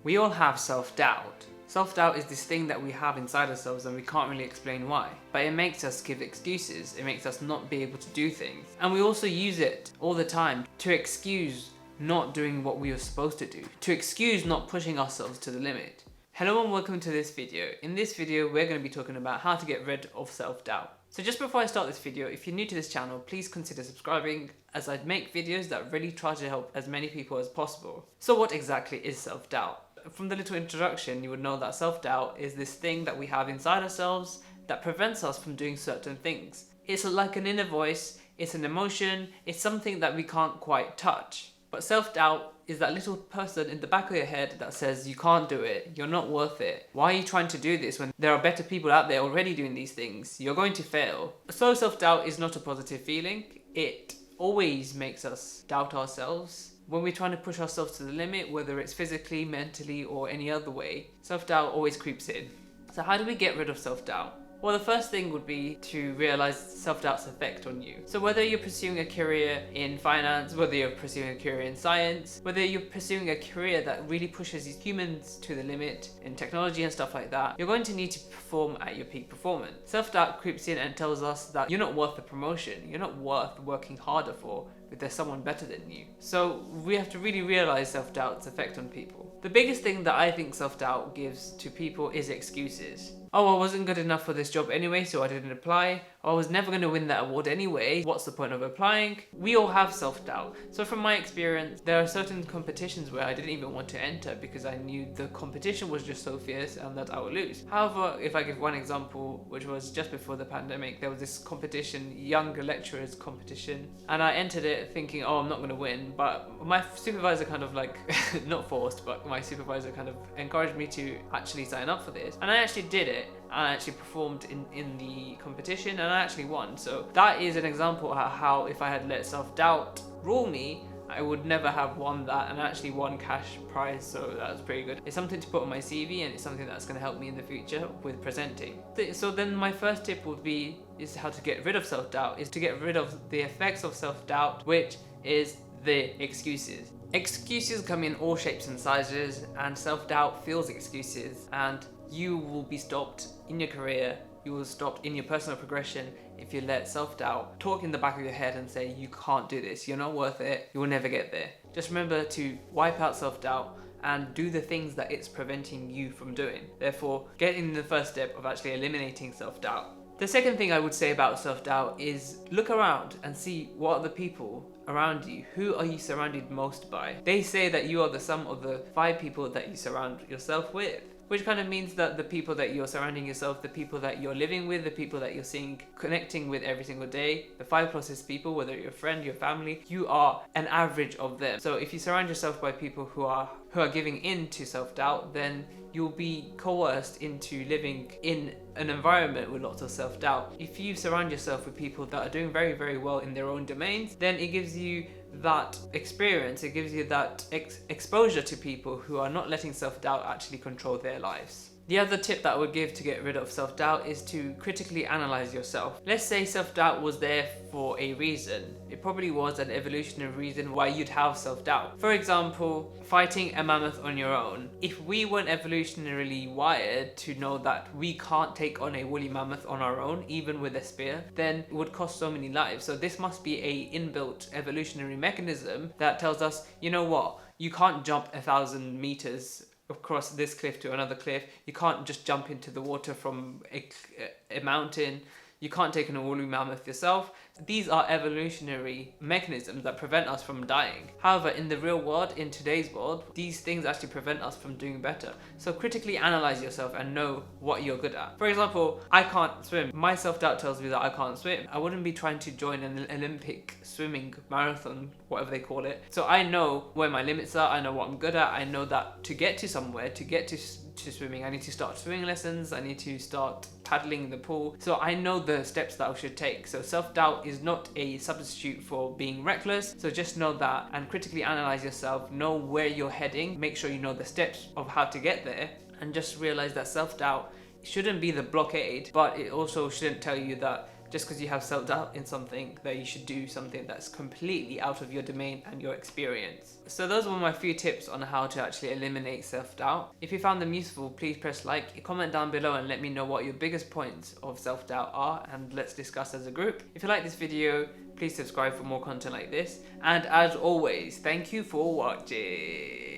We all have self-doubt. Self-doubt is this thing that we have inside ourselves and we can't really explain why. But it makes us give excuses, it makes us not be able to do things. And we also use it all the time to excuse not doing what we were supposed to do, to excuse not pushing ourselves to the limit. Hello and welcome to this video. In this video, we're going to be talking about how to get rid of self-doubt. So just before I start this video, if you're new to this channel, please consider subscribing as I make videos that really try to help as many people as possible. So what exactly is self-doubt? From the little introduction, you would know that self-doubt is this thing that we have inside ourselves that prevents us from doing certain things. It's like an inner voice, it's an emotion, it's something that we can't quite touch. But self-doubt is that little person in the back of your head that says you can't do it, you're not worth it. Why are you trying to do this when there are better people out there already doing these things? You're going to fail. So self-doubt is not a positive feeling. It always makes us doubt ourselves. When we're trying to push ourselves to the limit, whether it's physically, mentally, or any other way, self-doubt always creeps in. So how do we get rid of self-doubt? Well, the first thing would be to realize self-doubt's effect on you. So whether you're pursuing a career in finance, whether you're pursuing a career in science, whether you're pursuing a career that really pushes humans to the limit in technology and stuff like that, you're going to need to perform at your peak performance. Self-doubt creeps in and tells us that you're not worth the promotion, you're not worth working harder for, if there's someone better than you. So we have to really realize self-doubt's effect on people. The biggest thing that I think self-doubt gives to people is excuses. Oh, I wasn't good enough for this job anyway, so I didn't apply. Oh, I was never going to win that award anyway. What's the point of applying? We all have self-doubt. So from my experience, there are certain competitions where I didn't even want to enter because I knew the competition was just so fierce and that I would lose. However, if I give one example, which was just before the pandemic, there was this competition, young lecturers competition, and I entered it thinking, oh, I'm not going to win. But my supervisor kind of like, not forced, but my supervisor kind of encouraged me to actually sign up for this. And I actually did it. I actually performed in the competition and I actually won. So that is an example of how if I had let self-doubt rule me, I would never have won that, and I actually won cash prize, so that was pretty good. It's something to put on my CV and it's something that's going to help me in the future with presenting. So then my first tip would be is how to get rid of self-doubt, is to get rid of the effects of self-doubt, which is the excuses. Excuses come in all shapes and sizes, and self-doubt fills excuses, and you will be stopped in your career, you will stop in your personal progression if you let self-doubt talk in the back of your head and say you can't do this, you're not worth it, you will never get there. Just remember to wipe out self-doubt and do the things that it's preventing you from doing. Therefore, get in the first step of actually eliminating self-doubt. The second thing I would say about self-doubt is look around and see what are the people around you. Who are you surrounded most by? They say that you are the sum of the 5 people that you surround yourself with. Which kind of means that the people that you're surrounding yourself, the people that you're living with, the people that you're seeing, connecting with every single day, the 5 closest people, whether you're your friend, your family, you are an average of them. So if you surround yourself by people who are giving in to self-doubt, then you'll be coerced into living in an environment with lots of self-doubt. If you surround yourself with people that are doing very, very well in their own domains, then it gives you that experience, it gives you that exposure to people who are not letting self-doubt actually control their lives. The other tip that I would give to get rid of self-doubt is to critically analyze yourself. Let's say self-doubt was there for a reason. It probably was an evolutionary reason why you'd have self-doubt. For example, fighting a mammoth on your own. If we weren't evolutionarily wired to know that we can't take on a woolly mammoth on our own, even with a spear, then it would cost so many lives. So this must be a inbuilt evolutionary mechanism that tells us, you know what, you can't jump 1,000 meters across this cliff to another cliff. You can't just jump into the water from a mountain. You can't take an woolly mammoth yourself. These are evolutionary mechanisms that prevent us from dying. However, in the real world, in today's world, these things actually prevent us from doing better. So critically analyze yourself and know what you're good at. For example, I can't swim. My self-doubt tells me that I can't swim. I wouldn't be trying to join an Olympic swimming marathon, whatever they call it. So I know where my limits are, I know what I'm good at, I know that to get to somewhere, to get to swimming, I need to start swimming lessons, I need to start paddling in the pool. So I know the steps that I should take. So self-doubt is not a substitute for being reckless. So just know that and critically analyze yourself, know where you're heading, make sure you know the steps of how to get there, and just realize that self-doubt shouldn't be the blockade, but it also shouldn't tell you that just because you have self-doubt in something that you should do something that's completely out of your domain and your experience. So those were my few tips on how to actually eliminate self-doubt. If you found them useful, please press like, comment down below and let me know what your biggest points of self-doubt are, and let's discuss as a group. If you like this video, please subscribe for more content like this, and as always, thank you for watching.